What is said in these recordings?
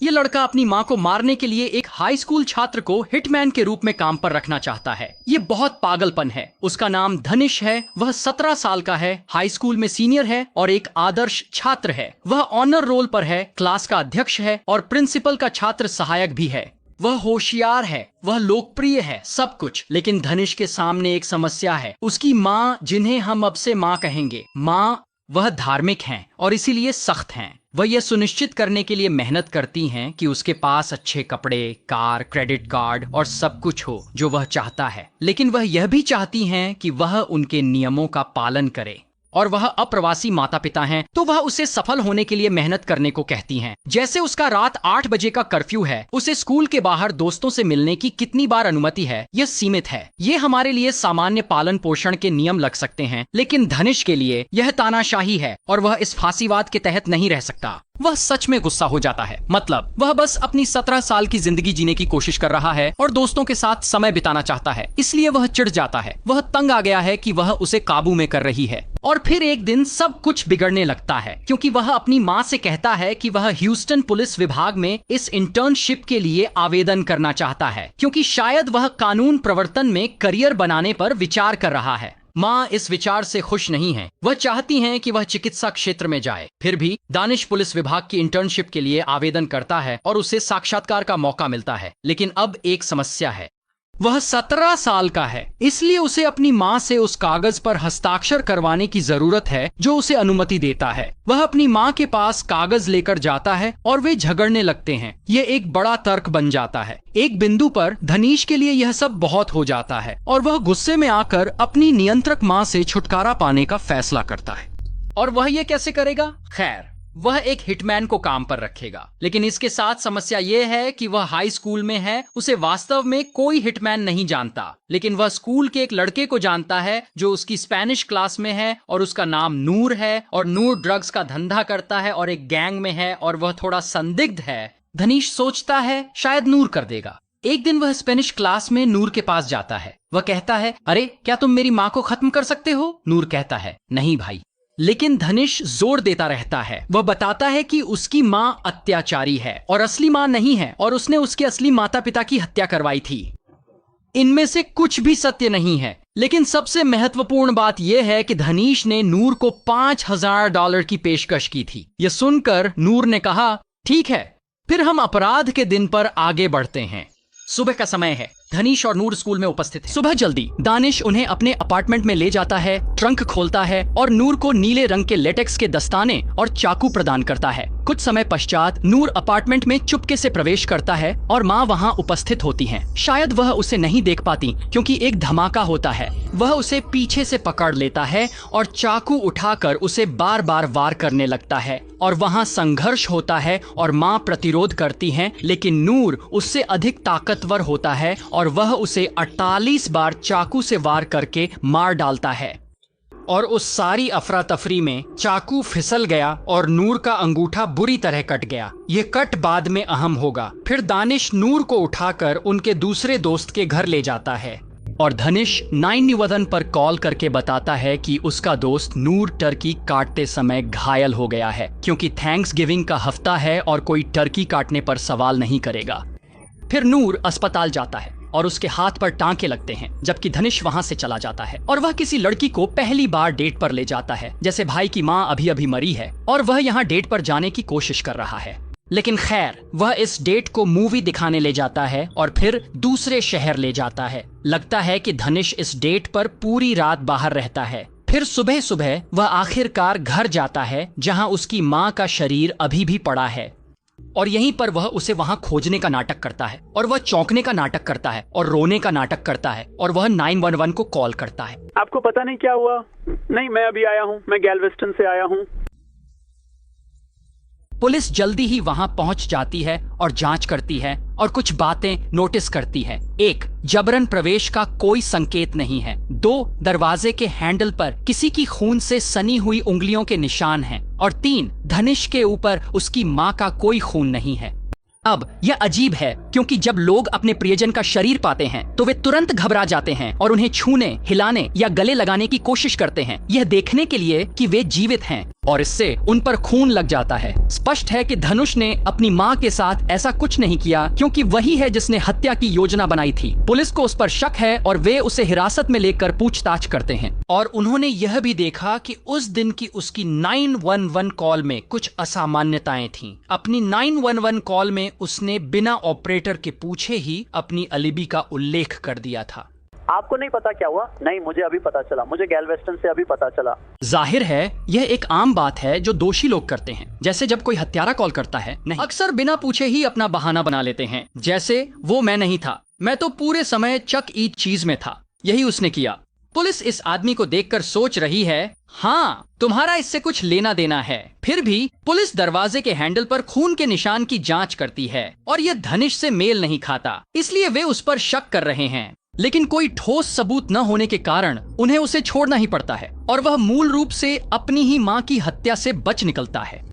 ये लड़का अपनी माँ को मारने के लिए एक हाई स्कूल छात्र को हिटमैन के रूप में काम पर रखना चाहता है। ये बहुत पागलपन है। उसका नाम धनिश है। वह 17 साल का है, हाई स्कूल में सीनियर है और एक आदर्श छात्र है। वह ऑनर रोल पर है, क्लास का अध्यक्ष है और प्रिंसिपल का छात्र सहायक भी है। वह होशियार है, वह लोकप्रिय है, सब कुछ। लेकिन धनिश के सामने एक समस्या है। उसकी माँ, जिन्हें हम अब से माँ कहेंगे, माँ, वह धार्मिक हैं और इसीलिए सख्त हैं। वह यह सुनिश्चित करने के लिए मेहनत करती हैं कि उसके पास अच्छे कपड़े, कार, क्रेडिट कार्ड और सब कुछ हो जो वह चाहता है। लेकिन वह यह भी चाहती हैं कि वह उनके नियमों का पालन करे। और वह अप्रवासी माता पिता हैं, तो वह उसे सफल होने के लिए मेहनत करने को कहती हैं। जैसे उसका रात 8 बजे का कर्फ्यू है, उसे स्कूल के बाहर दोस्तों से मिलने की कितनी बार अनुमति है, यह सीमित है। ये हमारे लिए सामान्य पालन पोषण के नियम लग सकते हैं, लेकिन धनिश के लिए यह तानाशाही है और वह इस फांसीवाद के तहत नहीं रह सकता। वह सच में गुस्सा हो जाता है। मतलब वह बस अपनी 17 साल की जिंदगी जीने की कोशिश कर रहा है और दोस्तों के साथ समय बिताना चाहता है, इसलिए वह चिढ़ जाता है। वह तंग आ गया है कि वह उसे काबू में कर रही है। और फिर एक दिन सब कुछ बिगड़ने लगता है, क्योंकि वह अपनी माँ से कहता है कि वह ह्यूस्टन पुलिस विभाग में इस इंटर्नशिप के लिए आवेदन करना चाहता है, क्योंकि शायद वह कानून प्रवर्तन में करियर बनाने पर विचार कर रहा है। माँ इस विचार से खुश नहीं है। वह चाहती हैं कि वह चिकित्सा क्षेत्र में जाए। फिर भी दानिश पुलिस विभाग की इंटर्नशिप के लिए आवेदन करता है और उसे साक्षात्कार का मौका मिलता है। लेकिन अब एक समस्या है। वह 17 साल का है, इसलिए उसे अपनी माँ से उस कागज पर हस्ताक्षर करवाने की जरूरत है जो उसे अनुमति देता है। वह अपनी माँ के पास कागज लेकर जाता है और वे झगड़ने लगते हैं। यह एक बड़ा तर्क बन जाता है। एक बिंदु पर धनीश के लिए यह सब बहुत हो जाता है और वह गुस्से में आकर अपनी नियंत्रक माँ से छुटकारा पाने का फैसला करता है। और वह यह कैसे करेगा? खैर, वह एक हिटमैन को काम पर रखेगा। लेकिन इसके साथ समस्या यह है कि वह हाई स्कूल में है। उसे वास्तव में कोई हिटमैन नहीं जानता, लेकिन वह स्कूल के एक लड़के को जानता है जो उसकी स्पेनिश क्लास में है और उसका नाम नूर है। और नूर ड्रग्स का धंधा करता है और एक गैंग में है और वह थोड़ा संदिग्ध है। धनीश सोचता है शायद नूर कर देगा। एक दिन वह स्पेनिश क्लास में नूर के पास जाता है। वह कहता है, अरे क्या तुम मेरी माँ को खत्म कर सकते हो? नूर कहता है, नहीं भाई। लेकिन धनिश जोर देता रहता है। वह बताता है कि उसकी माँ अत्याचारी है और असली माँ नहीं है और उसने उसके असली माता पिता की हत्या करवाई थी। इनमें से कुछ भी सत्य नहीं है। लेकिन सबसे महत्वपूर्ण बात यह है कि धनीश ने नूर को $5000 की पेशकश की थी। यह सुनकर नूर ने कहा, ठीक है, फिर हम अपराध के दिन पर आगे बढ़ते हैं। सुबह का समय है। धनीश और नूर स्कूल में उपस्थित है। सुबह जल्दी दानिश उन्हें अपने अपार्टमेंट में ले जाता है, ट्रंक खोलता है और नूर को नीले रंग के लेटेक्स के दस्ताने और चाकू प्रदान करता है। कुछ समय पश्चात नूर अपार्टमेंट में चुपके से प्रवेश करता है और माँ वहाँ उपस्थित होती हैं। शायद वह उसे नहीं देख पाती क्योंकि एक धमाका होता है। वह उसे पीछे से पकड़ लेता है और चाकू उठाकर उसे बार बार वार करने लगता है और वहाँ संघर्ष होता है और माँ प्रतिरोध करती है, लेकिन नूर उससे अधिक ताकतवर होता है और वह उसे 48 बार चाकू से वार करके मार डालता है। और उस सारी अफरा तफरी में चाकू फिसल गया और नूर का अंगूठा बुरी तरह कट गया। ये कट बाद में अहम होगा। फिर दानिश नूर को उठाकर उनके दूसरे दोस्त के घर ले जाता है और धनिश 911 पर कॉल करके बताता है कि उसका दोस्त नूर टर्की काटते समय घायल हो गया है, क्योंकि थैंक्स गिविंग का हफ्ता है और कोई टर्की काटने पर सवाल नहीं करेगा। फिर नूर अस्पताल जाता है और उसके हाथ पर टांके लगते हैं, जबकि धनिश वहां से चला जाता है और वह किसी लड़की को पहली बार डेट पर ले जाता है। जैसे भाई की माँ अभी अभी मरी है और वह यहाँ डेट पर जाने की कोशिश कर रहा है। लेकिन खैर, वह इस डेट को मूवी दिखाने ले जाता है और फिर दूसरे शहर ले जाता है। लगता है कि धनिश इस डेट पर पूरी रात बाहर रहता है। फिर सुबह सुबह वह आखिरकार घर जाता है जहां उसकी माँ का शरीर अभी भी पड़ा है और यहीं पर वह उसे वहां खोजने का नाटक करता है और वह चौंकने का नाटक करता है और रोने का नाटक करता है और वह 911 को कॉल करता है। आपको पता नहीं क्या हुआ? नहीं, मैं अभी आया हूँ, मैं गैल्वेस्टन से आया हूँ। पुलिस जल्दी ही वहां पहुंच जाती है और जांच करती है और कुछ बातें नोटिस करती है। 1, जबरन प्रवेश का कोई संकेत नहीं है। 2, दरवाजे के हैंडल पर किसी की खून से सनी हुई उंगलियों के निशान हैं। और 3, धनिश के ऊपर उसकी माँ का कोई खून नहीं है। अब यह अजीब है क्योंकि जब लोग अपने प्रियजन का शरीर पाते हैं तो वे तुरंत घबरा जाते हैं और उन्हें छूने, हिलाने या गले लगाने की कोशिश करते हैं, यह देखने के लिए कि वे जीवित हैं, और इससे उन पर खून लग जाता है। स्पष्ट है कि धनुष ने अपनी मां के साथ ऐसा कुछ नहीं किया क्योंकि वही है जिसने हत्या की योजना बनाई थी। पुलिस को उस पर शक है और वे उसे हिरासत में लेकर पूछताछ करते हैं। और उन्होंने यह भी देखा कि उस दिन की उसकी 911 कॉल में कुछ असामान्यताएं थीं। अपनी 911 कॉल में उसने बिना ऑपरेटर के पूछे ही अपनी अलिबी का उल्लेख कर दिया था। आपको नहीं पता क्या हुआ? नहीं, मुझे अभी पता चला, मुझे गैलवेस्टन से अभी पता चला। जाहिर है यह एक आम बात है जो दोषी लोग करते हैं, जैसे जब कोई हत्यारा कॉल करता है। नहीं, अक्सर बिना पूछे ही अपना बहाना बना लेते हैं, जैसे वो मैं नहीं था, मैं तो पूरे समय चक ईट चीज में था। यही उसने किया। पुलिस इस आदमी को देखकर सोच रही है, हाँ तुम्हारा इससे कुछ लेना देना है। फिर भी पुलिस दरवाजे के हैंडल पर खून के निशान की जांच करती है और यह धनिष से मेल नहीं खाता, इसलिए वे उस पर शक कर रहे हैं। लेकिन कोई ठोस सबूत न होने के कारण उन्हें उसे छोड़ना ही पड़ता है और वह मूल रूप से अपनी ही मां की हत्या से बच निकलता है।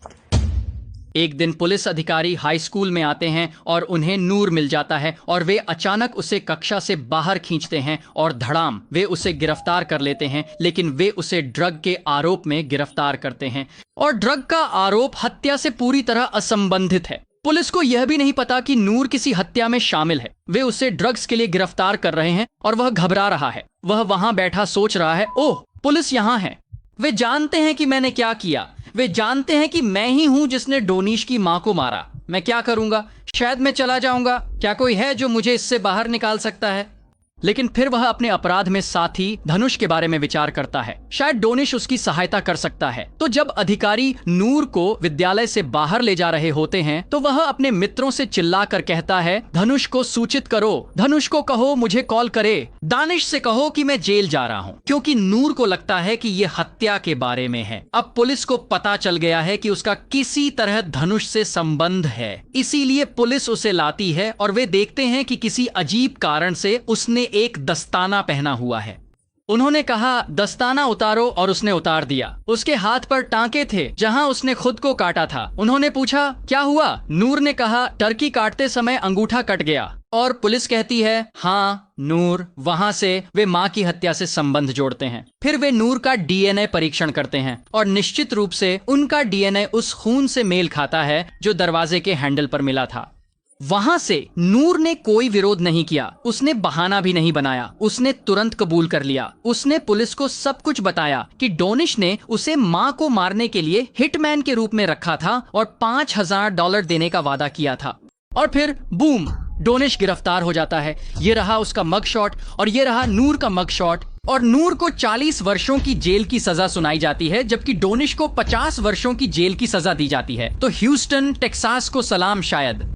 एक दिन पुलिस अधिकारी हाई स्कूल में आते हैं और उन्हें नूर मिल जाता है और वे अचानक उसे कक्षा से बाहर खींचते हैं और धड़ाम वे उसे गिरफ्तार कर लेते हैं। लेकिन वे उसे ड्रग के आरोप में गिरफ्तार करते हैं और ड्रग का आरोप हत्या से पूरी तरह असंबंधित है। पुलिस को यह भी नहीं पता कि नूर किसी हत्या में शामिल है। वे उसे ड्रग्स के लिए गिरफ्तार कर रहे हैं और वह घबरा रहा है। वह वहां बैठा सोच रहा है, ओह पुलिस यहाँ है। वे जानते हैं कि मैंने क्या किया। वे जानते हैं कि मैं ही हूं जिसने डोनिश की मां को मारा। मैं क्या करूंगा? शायद मैं चला जाऊंगा। क्या कोई है जो मुझे इससे बाहर निकाल सकता है? लेकिन फिर वह अपने अपराध में साथी धनुष के बारे में विचार करता है। शायद डोनिश उसकी सहायता कर सकता है। तो जब अधिकारी नूर को विद्यालय से बाहर ले जा रहे होते हैं तो वह अपने मित्रों से चिल्लाकर कहता है, धनुष को सूचित करो, धनुष को कहो मुझे कॉल करे, दानिश से कहो कि मैं जेल जा रहा हूँ, क्योंकि नूर को लगता है कि यह हत्या के बारे में है। अब पुलिस को पता चल गया है कि उसका किसी तरह धनुष से संबंध है, इसीलिए पुलिस उसे लाती है और वे देखते हैं कि किसी अजीब कारण से उसने एक दस्ताना पहना हुआ है। उन्होंने कहा, दस्ताना उतारो, और उसने उतार दिया। उसके हाथ पर टांके थे जहां उसने खुद को काटा था। उन्होंने पूछा, क्या हुआ? नूर ने कहा, टर्की काटते समय अंगूठा कट गया। और पुलिस कहती है, हाँ नूर। वहां से वे मां की हत्या से संबंध जोड़ते हैं। फिर वे नूर का डीएनए परीक्षण करते हैं और निश्चित रूप से उनका डीएनए उस खून से मेल खाता है जो दरवाजे के हैंडल पर मिला था। वहां से नूर ने कोई विरोध नहीं किया, उसने बहाना भी नहीं बनाया, उसने तुरंत कबूल कर लिया। उसने पुलिस को सब कुछ बताया कि डोनिश ने उसे मां को मारने के लिए हिटमैन के रूप में रखा था और $5000 देने का वादा किया था। और फिर बूम, डोनिश गिरफ्तार हो जाता है। ये रहा उसका मग शॉट और ये रहा नूर का मग शॉट। और नूर को 40 वर्षों की जेल की सजा सुनाई जाती है, जबकि डोनिश को 50 वर्षों की जेल की सजा दी जाती है। तो ह्यूस्टन, टेक्सास को सलाम शायद।